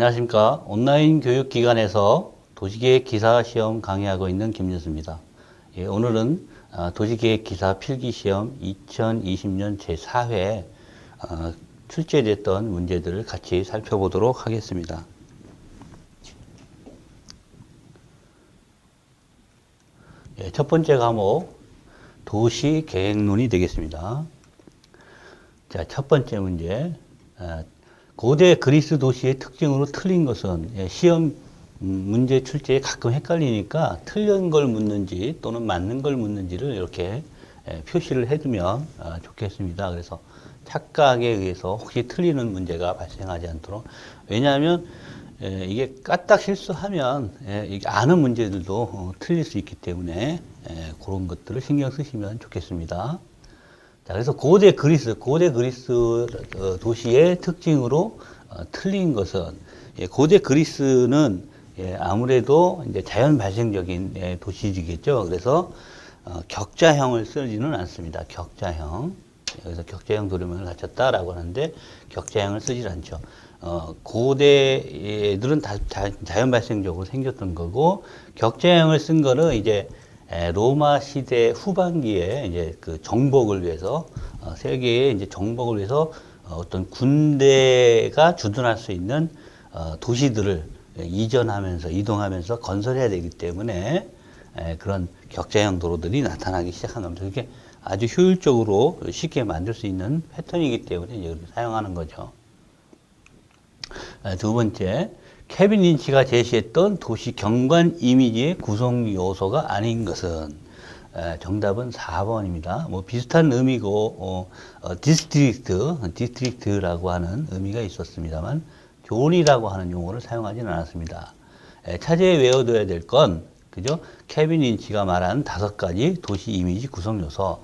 안녕하십니까. 온라인 교육기관에서 도시계획 기사 시험 강의하고 있는 김윤수입니다. 예, 오늘은 도시계획 기사 필기시험 2020년 제4회 출제됐던 문제들을 같이 살펴보도록 하겠습니다. 예, 첫 번째 과목 도시계획론이 되겠습니다. 자, 첫 번째 문제. 고대 그리스 도시의 특징으로 틀린 것은, 시험 문제 출제에 가끔 헷갈리니까 틀린 걸 묻는지 또는 맞는 걸 묻는지를 이렇게 표시를 해두면 좋겠습니다. 그래서 착각에 의해서 혹시 틀리는 문제가 발생하지 않도록. 왜냐하면 이게 까딱 실수하면 이게 아는 문제들도 틀릴 수 있기 때문에 그런 것들을 신경 쓰시면 좋겠습니다. 자, 그래서 고대 그리스 도시의 특징으로 틀린 것은, 고대 그리스는 아무래도 이제 자연 발생적인 도시지겠죠. 그래서 격자형을 쓰지는 않습니다. 격자형. 그래서 격자형 도료면을 갖췄다라고 하는데 격자형을 쓰질 않죠. 고대 애들은 다 자연 발생적으로 생겼던 거고, 격자형을 쓴 거는 이제 로마 시대 후반기에 이제 그 정복을 위해서, 세계의 이제 정복을 위해서 어떤 군대가 주둔할 수 있는 도시들을 이동하면서 건설해야 되기 때문에 그런 격자형 도로들이 나타나기 시작한 겁니다. 그게 아주 효율적으로 쉽게 만들 수 있는 패턴이기 때문에 이렇게 사용하는 거죠. 두 번째, 케빈 린치가 제시했던 도시 경관 이미지의 구성 요소가 아닌 것은, 정답은 4번입니다. 뭐 비슷한 의미고 디스트릭트라고 하는 의미가 있었습니다만 존이라고 하는 용어를 사용하지는 않았습니다. 차제에 외워둬야 될 건, 그죠? 케빈 린치가 말한 5가지 도시 이미지 구성 요소: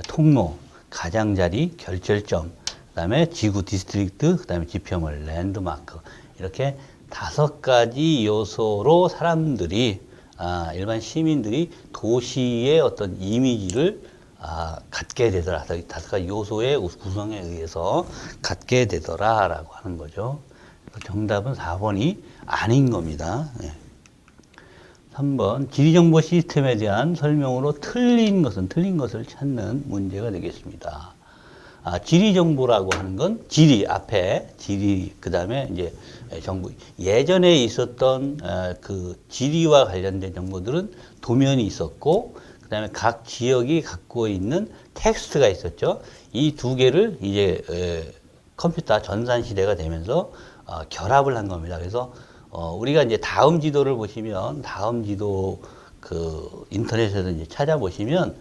통로, 가장자리, 결절점, 그다음에 지구 디스트릭트, 그다음에 지표물, 랜드마크, 이렇게 5가지 요소로 사람들이, 일반 시민들이 도시의 어떤 이미지를 갖게 되더라. 5가지 요소의 구성에 의해서 갖게 되더라라고 하는 거죠. 정답은 4번이 아닌 겁니다. 3번, 지리정보 시스템에 대한 설명으로 틀린 것을 찾는 문제가 되겠습니다. 지리정보라고 하는 건 지리, 그 다음에 이제 정보. 예전에 있었던 그 지리와 관련된 정보들은 도면이 있었고, 그 다음에 각 지역이 갖고 있는 텍스트가 있었죠. 이 두 개를 이제 컴퓨터 전산 시대가 되면서 결합을 한 겁니다. 그래서 우리가 이제 다음 지도를 보시면, 다음 지도 그 인터넷에서 이제 찾아보시면,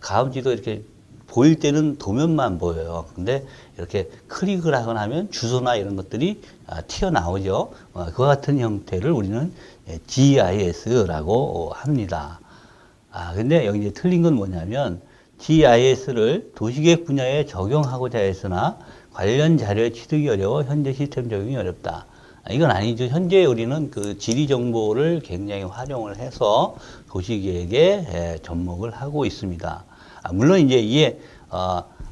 다음 지도 이렇게 보일 때는 도면만 보여요. 근데 이렇게 클릭을 하거나 하면 주소나 이런 것들이 튀어나오죠. 그와 같은 형태를 우리는 GIS라고 합니다. 근데 여기 이제 틀린 건 뭐냐면, GIS를 도시계획 분야에 적용하고자 했으나 관련 자료에 취득이 어려워 현재 시스템 적용이 어렵다. 이건 아니죠. 현재 우리는 그 지리 정보를 굉장히 활용을 해서 도시계획에 접목을 하고 있습니다. 물론 이제 이게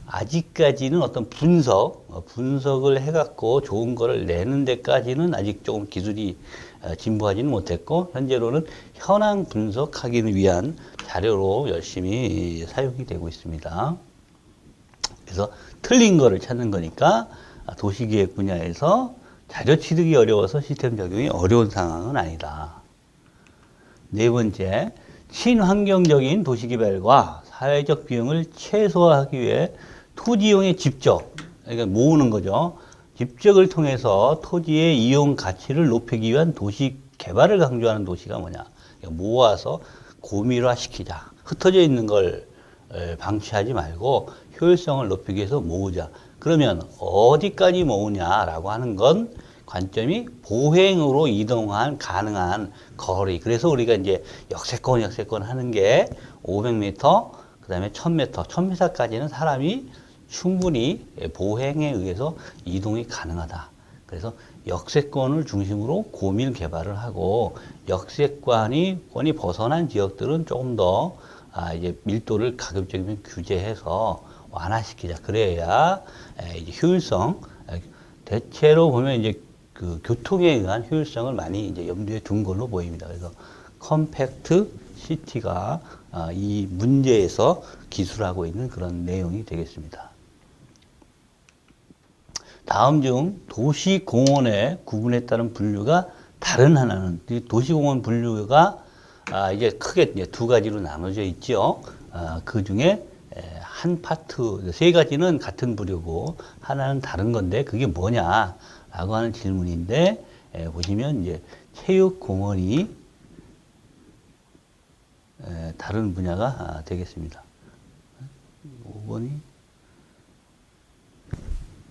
아직까지는 어떤 분석을 해갖고 좋은 거를 내는 데까지는 아직 조금 기술이 진보하지는 못했고, 현재로는 현황 분석하기 위한 자료로 열심히 사용이 되고 있습니다. 그래서 틀린 거를 찾는 거니까 도시계획 분야에서 자료 취득이 어려워서 시스템 적용이 어려운 상황은 아니다. 네 번째, 친환경적인 도시개발과 사회적 비용을 최소화하기 위해 토지이용의 집적, 그러니까 모으는 거죠. 집적을 통해서 토지의 이용 가치를 높이기 위한 도시 개발을 강조하는 도시가 뭐냐? 모아서 고밀화시키자. 흩어져 있는 걸 방치하지 말고 효율성을 높이기 위해서 모으자. 그러면 어디까지 모으냐라고 하는 건 관점이 보행으로 이동한 가능한 거리. 그래서 우리가 이제 역세권 하는 게 500m, 그 다음에 1000m, 1000m까지는 사람이 충분히 보행에 의해서 이동이 가능하다. 그래서 역세권을 중심으로 고밀 개발을 하고, 역세권이 벗어난 지역들은 조금 더 이제 밀도를 가급적이면 규제해서 완화시키자. 그래야 이제 효율성, 대체로 보면 이제 그 교통에 의한 효율성을 많이 이제 염두에 둔 걸로 보입니다. 그래서 컴팩트 시티가 이 문제에서 기술하고 있는 그런 내용이 되겠습니다. 다음 중 도시공원의 구분에 따른 분류가 다른 하나는, 도시공원 분류가 이제 크게 이제 두 가지로 나눠져 있죠. 그 중에 한 파트, 세 가지는 같은 부류고 하나는 다른 건데 그게 뭐냐라고 하는 질문인데, 보시면 이제 체육공원이 다른 분야가 되겠습니다. 5번이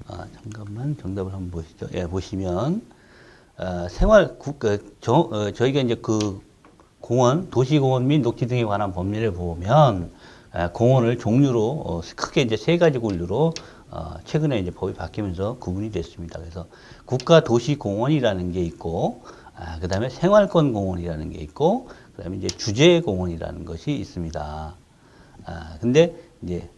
잠깐만 정답을 한번 보시죠. 예, 보시면 저희가 이제 그 공원, 도시공원 및 녹지 등에 관한 법률을 보면 공원을 종류로 크게 이제 세 가지 분류로 최근에 이제 법이 바뀌면서 구분이 됐습니다. 그래서 국가 도시공원이라는 게 있고, 그 다음에 생활권 공원이라는 게 있고, 그 다음에 이제 주제공원이라는 것이 있습니다. 근데 이제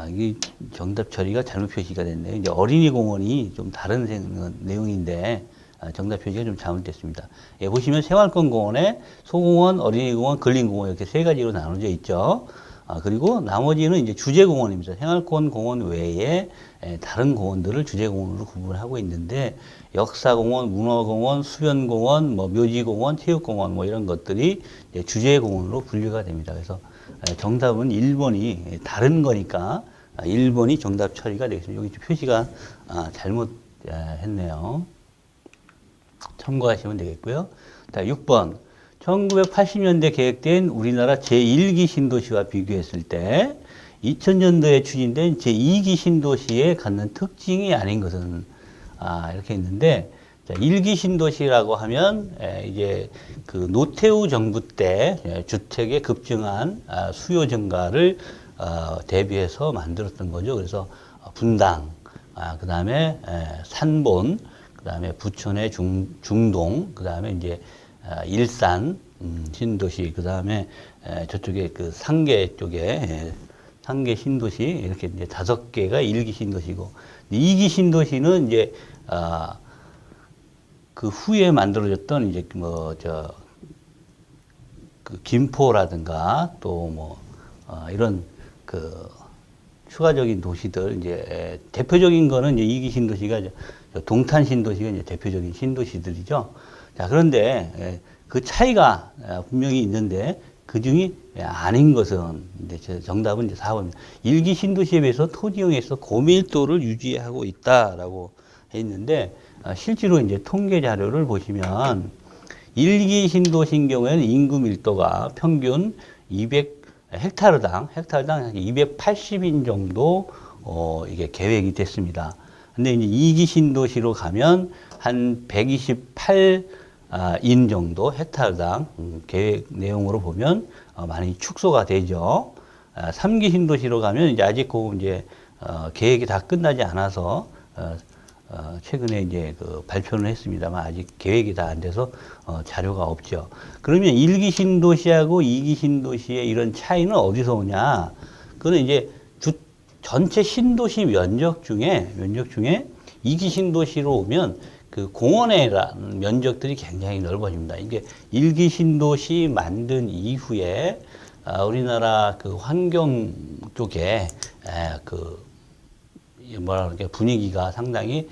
이게 정답 처리가 잘못 표시가 됐네요. 이제 어린이 공원이 좀 다른 내용인데, 정답 표시가 좀 잘못됐습니다. 예, 보시면 생활권 공원에 소공원, 어린이 공원, 근린 공원 이렇게 세 가지로 나눠져 있죠. 그리고 나머지는 이제 주제 공원입니다. 생활권 공원 외에 다른 공원들을 주제 공원으로 구분하고 있는데, 역사공원, 문화공원, 수변공원, 뭐 묘지공원, 체육공원 뭐 이런 것들이 주제 공원으로 분류가 됩니다. 그래서 정답은 1번이 다른 거니까 1번이 정답 처리가 되겠습니다. 여기 표시가 잘못했네요. 참고하시면 되겠고요. 자, 6번. 1980년대 계획된 우리나라 제1기 신도시와 비교했을 때 2000년도에 추진된 제2기 신도시에 갖는 특징이 아닌 것은, 이렇게 있는데, 자, 1기 신도시라고 하면 이제 그 노태우 정부 때 주택의 급증한 수요 증가를 대비해서 만들었던 거죠. 그래서 분당, 그 다음에 산본, 그 다음에 부천의 중동, 그 다음에 이제 일산 신도시, 그 다음에 저쪽에 그 상계 쪽에 상계 신도시, 이렇게 이제 5개가 1기 신도시고, 2기 신도시는 이제 그 후에 만들어졌던 이제 그 김포라든가 또 뭐 이런 그 추가적인 도시들, 이제 대표적인 거는 이제 2기 신도시가 동탄 신도시가 이제 대표적인 신도시들이죠. 자, 그런데 그 차이가 분명히 있는데 그 중이 아닌 것은, 이제 정답은 이제 4번입니다. 1기 신도시에 비해서 토지용에서 고밀도를 유지하고 있다라고 해 있는데, 실제로 이제 통계 자료를 보시면 1기 신도시인 경우에는 인구 밀도가 평균 헥타르당 280인 정도 이게 계획이 됐습니다. 근데 이제 2기 신도시로 가면 한 128인 정도 헥타르당 계획 내용으로 보면 많이 축소가 되죠. 3기 신도시로 가면 이제 아직 이제 계획이 다 끝나지 않아서 최근에 이제 그 발표는 했습니다만 아직 계획이 다 안 돼서 자료가 없죠. 그러면 1기 신도시하고 2기 신도시의 이런 차이는 어디서 오냐? 그거는 이제 전체 신도시 면적 중에 2기 신도시로 오면 그 공원의 면적들이 굉장히 넓어집니다. 이게 1기 신도시 만든 이후에 우리나라 그 환경 쪽에 그 뭐라 그럴까 분위기가 상당히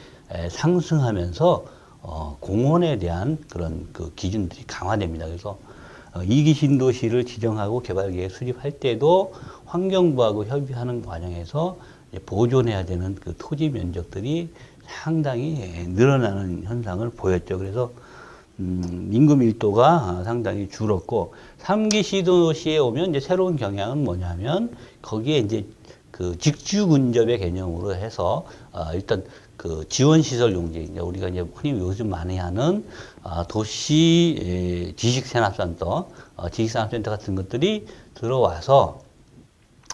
상승하면서 공원에 대한 그런 그 기준들이 강화됩니다. 그래서 2기 신도시를 지정하고 개발계획 수립할 때도 환경부하고 협의하는 과정에서 보존해야 되는 그 토지 면적들이 상당히 늘어나는 현상을 보였죠. 그래서 인구 밀도가 상당히 줄었고, 3기 신도시에 오면 이제 새로운 경향은 뭐냐면 거기에 이제 그 직주 근접의 개념으로 해서 일단 그 지원 시설 용지, 우리가 이제 흔히 요즘 많이 하는 도시 지식산업센터, 지식산업센터 같은 것들이 들어와서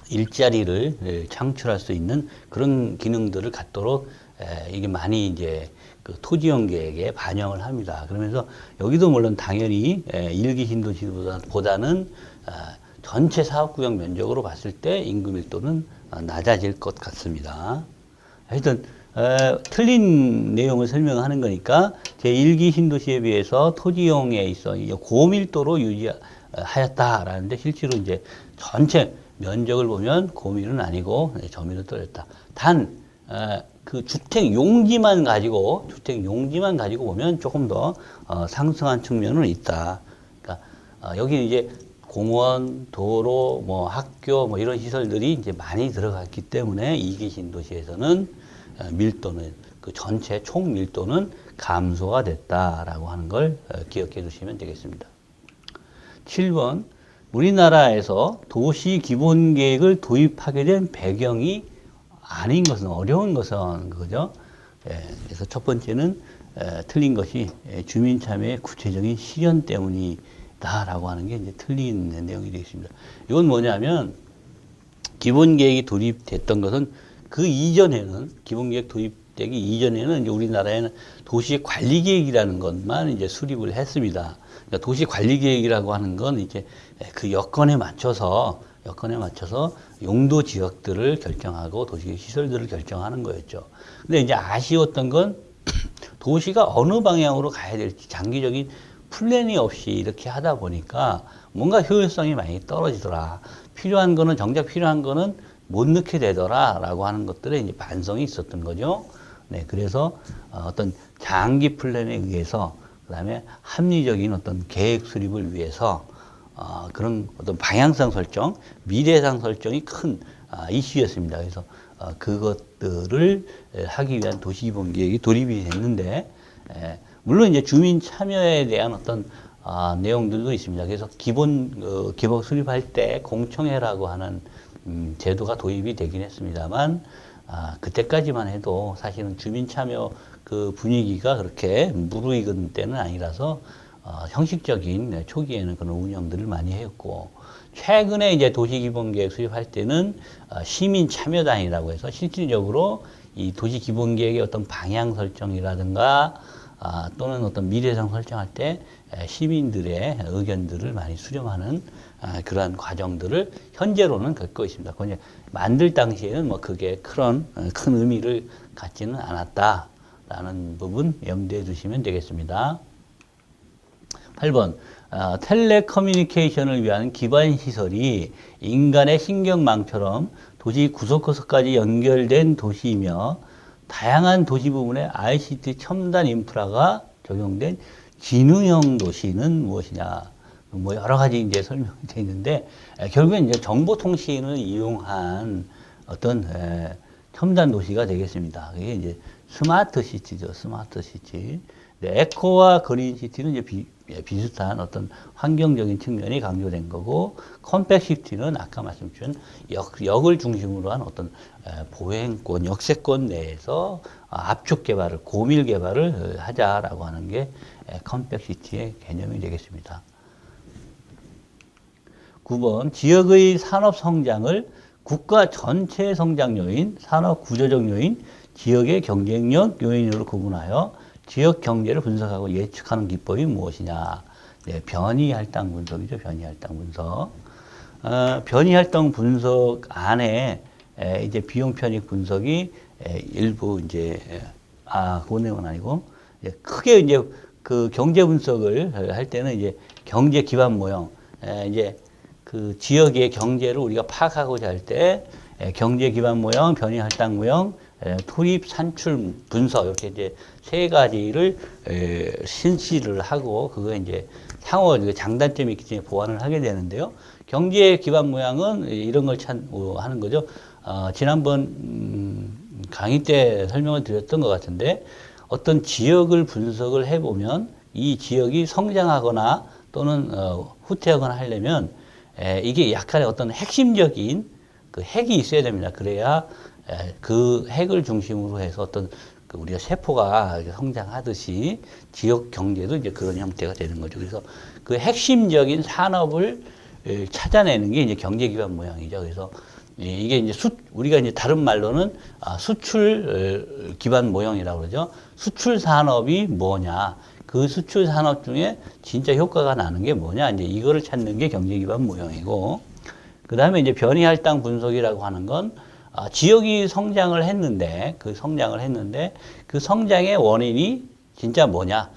일자리를 창출할 수 있는 그런 기능들을 갖도록 이게 많이 이제 그 토지용 계획에 반영을 합니다. 그러면서 여기도 물론 당연히 1기 신도시보다는 전체 사업구역 면적으로 봤을 때 인구 밀도는 낮아질 것 같습니다. 하여튼 틀린 내용을 설명하는 거니까 제1기 신도시에 비해서 토지용에 있어 고밀도로 유지하였다라는데 실제로 이제 전체 면적을 보면 고밀은 아니고 저밀로 떨어졌다. 단 그 주택 용지만 가지고 보면 조금 더 상승한 측면은 있다. 그러니까 여기 이제 공원, 도로, 뭐 학교, 뭐 이런 시설들이 이제 많이 들어갔기 때문에 2기 신도시에서는 밀도는 그 전체 총 밀도는 감소가 됐다라고 하는 걸 기억해 두시면 되겠습니다. 7번 우리나라에서 도시 기본 계획을 도입하게 된 배경이 아닌 것은 어려운 것은 그거죠. 그래서 첫 번째는 틀린 것이 주민 참여의 구체적인 실현 때문이다라고 하는 게 이제 틀린 내용이 되겠습니다. 이건 뭐냐면 기본 계획이 도입됐던 것은 그 이전에는 기본 계획 도입되기 이전에는 이제 우리나라에는 도시 관리 계획이라는 것만 이제 수립을 했습니다. 그러니까 도시 관리 계획이라고 하는 건 이제 그 여건에 맞춰서 용도 지역들을 결정하고 도시 시설들을 결정하는 거였죠. 근데 이제 아쉬웠던 건 도시가 어느 방향으로 가야 될지 장기적인 플랜이 없이 이렇게 하다 보니까 뭔가 효율성이 많이 떨어지더라. 정작 필요한 거는 못 넣게 되더라라고 하는 것들에 이제 반성이 있었던 거죠. 네, 그래서 어떤 장기 플랜에 의해서 그다음에 합리적인 어떤 계획 수립을 위해서 그런 어떤 방향성 설정, 미래상 설정이 큰 이슈였습니다. 그래서 그것들을 하기 위한 도시기본계획이 도입이 됐는데, 물론 이제 주민 참여에 대한 어떤 내용들도 있습니다. 그래서 기본 수립할 때 공청회라고 하는 제도가 도입이 되긴 했습니다만, 그때까지만 해도 사실은 주민 참여 그 분위기가 그렇게 무르익은 때는 아니라서 형식적인 초기에는 그런 운영들을 많이 했고, 최근에 이제 도시기본계획 수립할 때는 시민 참여단이라고 해서 실질적으로 이 도시기본계획의 어떤 방향 설정이라든가 또는 어떤 미래상 설정할 때 시민들의 의견들을 많이 수렴하는 그러한 과정들을 현재로는 겪고 있습니다. 그건 만들 당시에는 뭐 그게 큰 의미를 갖지는 않았다라는 부분 염두에 두시면 되겠습니다. 8번 텔레커뮤니케이션을 위한 기반 시설이 인간의 신경망처럼 도시 구석구석까지 연결된 도시이며 다양한 도시 부분에 ICT 첨단 인프라가 적용된 지능형 도시는 무엇이냐? 뭐 여러 가지 이제 설명이 되어 있는데 결국엔 이제 정보통신을 이용한 어떤 첨단 도시가 되겠습니다. 그게 이제 스마트 시티죠. 스마트 시티. 에코와 그린 시티는 이제 비슷한 어떤 환경적인 측면이 강조된 거고, 컴팩시티는 아까 말씀드린 역을 중심으로 한 어떤 보행권, 역세권 내에서 압축 개발을, 고밀 개발을 하자라고 하는 게 컴팩시티의 개념이 되겠습니다. 9번 지역의 산업 성장을 국가 전체 성장 요인, 산업 구조적 요인, 지역의 경쟁력 요인으로 구분하여 지역 경제를 분석하고 예측하는 기법이 무엇이냐? 네, 변이할당 분석이죠. 변이할당 분석. 변이할당 분석 안에 이제 비용 편익 분석이 일부 이제 그 내용은 아니고 크게 이제 그 경제 분석을 할 때는 이제 경제 기반 모형 이제 그 지역의 경제를 우리가 파악하고자 할 때 경제 기반 모형, 변이할당 모형, 투입, 산출, 분석 이렇게 이제 세 가지를 실시를 하고 그거 이제 상호 장단점이 있기 때문에 보완을 하게 되는데요. 경제 기반 모양은 이런 걸 하는 거죠. 지난번 강의 때 설명을 드렸던 것 같은데 어떤 지역을 분석을 해보면 이 지역이 성장하거나 또는 후퇴하거나 하려면 이게 약간의 어떤 핵심적인 그 핵이 있어야 됩니다. 그래야 그 핵을 중심으로 해서 어떤 그 우리가 세포가 성장하듯이 지역 경제도 이제 그런 형태가 되는 거죠. 그래서 그 핵심적인 산업을 찾아내는 게 이제 경제 기반 모양이죠. 그래서 이게 이제 우리가 이제 다른 말로는 수출 기반 모형이라고 그러죠. 수출 산업이 뭐냐? 그 수출 산업 중에 진짜 효과가 나는 게 뭐냐? 이제 이거를 찾는 게 경제 기반 모형이고, 그 다음에 이제 변이할당 분석이라고 하는 건 지역이 성장을 했는데 그 성장의 원인이 진짜 뭐냐?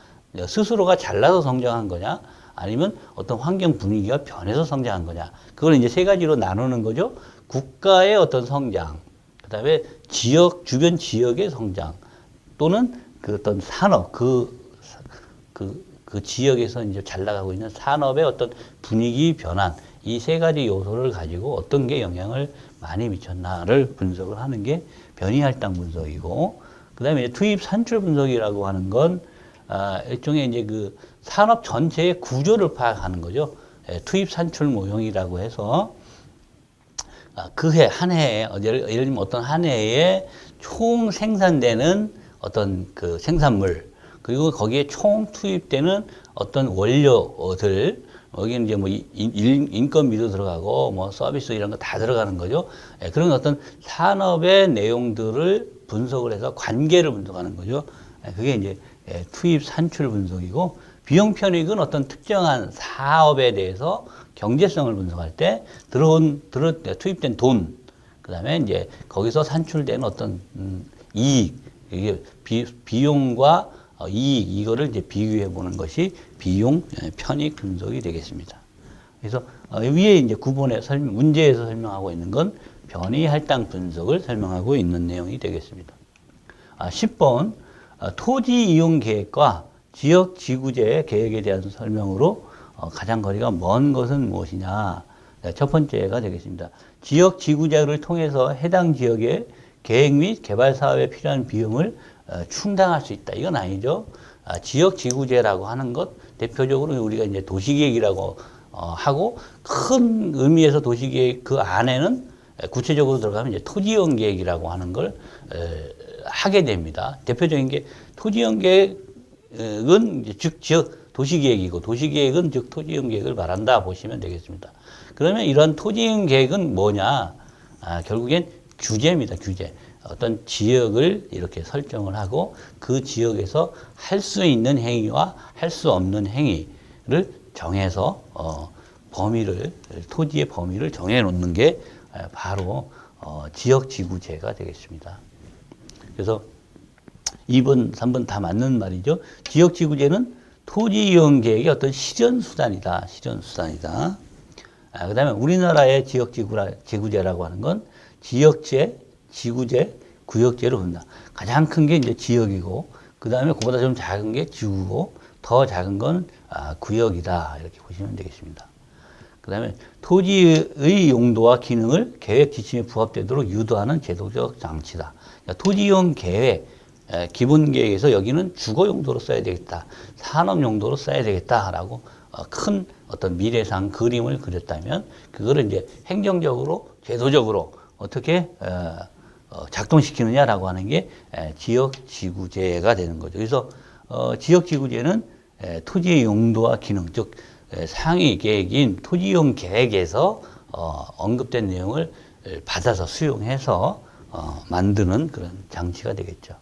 스스로가 잘나서 성장한 거냐? 아니면 어떤 환경 분위기가 변해서 성장한 거냐? 그걸 이제 세 가지로 나누는 거죠. 국가의 어떤 성장, 그다음에 주변 지역의 성장, 또는 그 어떤 산업, 그 지역에서 이제 잘 나가고 있는 산업의 어떤 분위기 변환, 이 세 가지 요소를 가지고 어떤 게 영향을 많이 미쳤나를 분석을 하는 게 변이할당 분석이고, 그 다음에 투입 산출 분석이라고 하는 건, 일종의 이제 그 산업 전체의 구조를 파악하는 거죠. 투입 산출 모형이라고 해서, 그 해, 한 해에, 예를 들면 어떤 한 해에 총 생산되는 어떤 그 생산물, 그리고 거기에 총 투입되는 어떤 원료들, 여기는 이제 뭐 인건비도 들어가고 뭐 서비스 이런 거 다 들어가는 거죠. 그런 어떤 산업의 내용들을 분석을 해서 관계를 분석하는 거죠. 그게 이제 투입 산출 분석이고, 비용 편익은 어떤 특정한 사업에 대해서 경제성을 분석할 때 투입된 돈, 그다음에 이제 거기서 산출되는 어떤 이익, 이게 비용과 이익, 이거를 이제 비교해 보는 것이 비용 편익 분석이 되겠습니다. 그래서 위에 이제 9번에 문제에서 설명하고 있는 건 변이 할당 분석을 설명하고 있는 내용이 되겠습니다. 10번 토지 이용 계획과 지역 지구재 계획에 대한 설명으로 가장 거리가 먼 것은 무엇이냐? 첫 번째가 되겠습니다. 지역 지구재를 통해서 해당 지역의 계획 및 개발 사업에 필요한 비용을 충당할 수 있다. 이건 아니죠. 지역 지구재라고 하는 것, 대표적으로 우리가 이제 도시계획이라고 하고, 큰 의미에서 도시계획 그 안에는 구체적으로 들어가면 이제 토지이용 계획이라고 하는 걸 하게 됩니다. 대표적인 게 토지이용 계획은 즉 지역 도시계획이고, 도시계획은 즉 토지이용 계획을 말한다 보시면 되겠습니다. 그러면 이런 토지이용 계획은 뭐냐? 결국엔 규제입니다. 규제. 어떤 지역을 이렇게 설정을 하고 그 지역에서 할 수 있는 행위와 할 수 없는 행위를 정해서 토지의 범위를 정해 놓는 게 바로 지역 지구재가 되겠습니다. 그래서 2번, 3번 다 맞는 말이죠. 지역 지구재는 토지 이용 계획의 어떤 실현 수단이다. 실현 수단이다. 그다음에 우리나라의 지역 지구재라고 하는 건 지역재, 지구재, 구역재로 본다. 가장 큰 게 이제 지역이고, 그 다음에 그보다 좀 작은 게 지구고, 더 작은 건 구역이다. 이렇게 보시면 되겠습니다. 그 다음에 토지의 용도와 기능을 계획 지침에 부합되도록 유도하는 제도적 장치다. 그러니까 토지 이용 계획, 기본 계획에서 여기는 주거 용도로 써야 되겠다. 산업 용도로 써야 되겠다라고 큰 어떤 미래상 그림을 그렸다면, 그거를 이제 행정적으로, 제도적으로 어떻게 작동시키느냐라고 하는 게 지역 지구재가 되는 거죠. 그래서 지역 지구재는 토지의 용도와 기능, 즉 상위 계획인 토지이용 계획에서 언급된 내용을 받아서 수용해서 만드는 그런 장치가 되겠죠.